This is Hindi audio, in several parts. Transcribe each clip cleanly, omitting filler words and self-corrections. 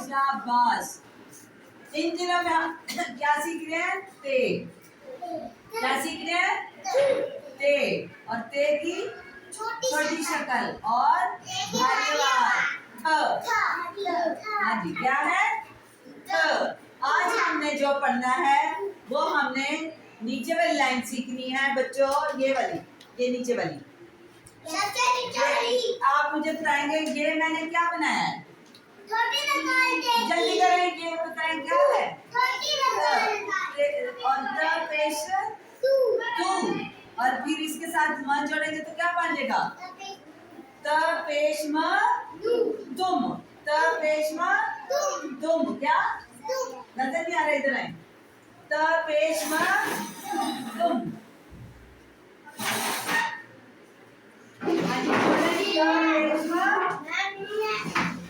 शाबाश। इन दिनों में हम क्या सीख रहे हैं? ते। क्या सीख रहे हैं? ते। और ते की छोटी शक्ल और भारी आवाज थ। हाँ जी, क्या है? थ। आज हमने जो पढ़ना है वो हमने नीचे वाली लाइन सीखनी है बच्चों, ये वाली, ये नीचे वाली। आप मुझे बताएंगे ये मैंने क्या बनाया है? जल्दी करें, ये बताएं क्या है? और द पेश तू, और फिर इसके साथ म जोड़ेंगे तो क्या बन जाएगा? त पेश म तुम, त पेश म तुम। क्या नजर नहीं आ रहा? इधर आए। त पेश म तुम।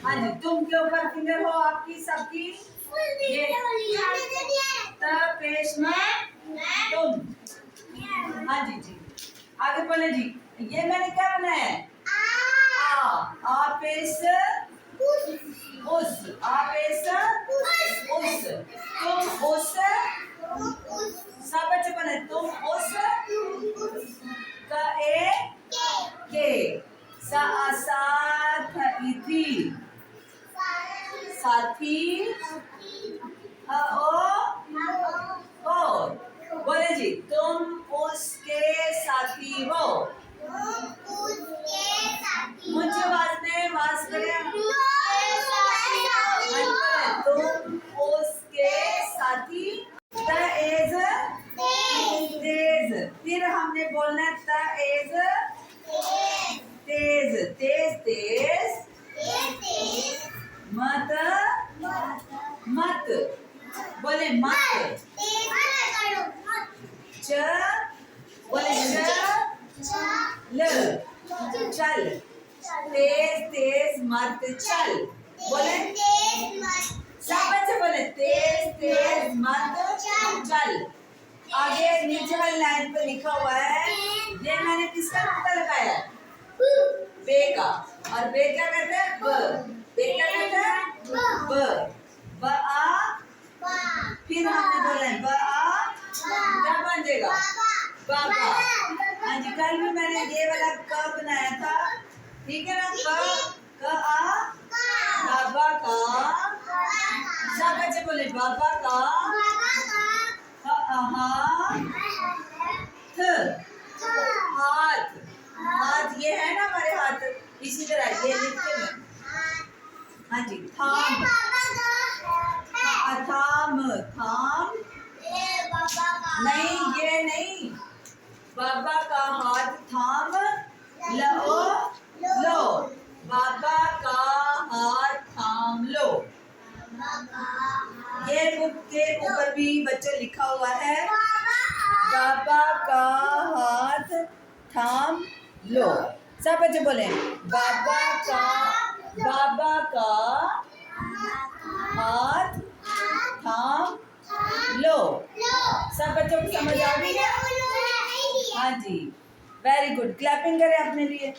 हाँ जी, तुम के ऊपर फिंगर हो आपकी सबकी। ये त पेश म तुम। हाँ जी जी, आगे बोले जी। ये मैंने क्या बनाया है? आ पेश उस, आ पेश उस, तुम उस। सब बच्चे बने तुम उस का ए के साथ थी साथी ओ बोले जी, तुम उसके साथी हो। मुझे वास करें। तुम उसके साथी। तेज तेज, फिर हमने बोलना है तेज तेज तेज तेज। मत मत बोले मत। च बोले चल। तेज तेज मत चल। बोले सब बच्चे बोले तेज तेज मत चल। आगे नीचे वाली लाइन पे लिखा हुआ है, ये मैंने किसका नुक्ता लगाया है? बे का। और बे क्या कहते हैं? ब। बे क्या कहते हैं? ब। ब आ, फिर हमने बोला है ब आ, क्या बन जाएगा? बाबा। हाँ जी, कल भी मैंने ये वाला क बनाया था, ठीक है ना? क आ, बाबा का। सब बच्चे बोले बाबा का। हाथ, हाथ ये है ना हमारे हाथ, इसी तरह ये लिखते हैं। हाँ जी, थाम, थाम थाम। नहीं, ये नहीं, बाबा का हाथ थाम लो। बाबा का हाथ थाम लो। ये बुक के ऊपर भी बच्चों लिखा हुआ है, बाबा का हाथ थाम लो। सब बच्चे बोले बाबा का हाथ थाम लो। सब बच्चों को समझ आ गई है? हाँ जी, वेरी गुड। क्लैपिंग करें अपने लिए।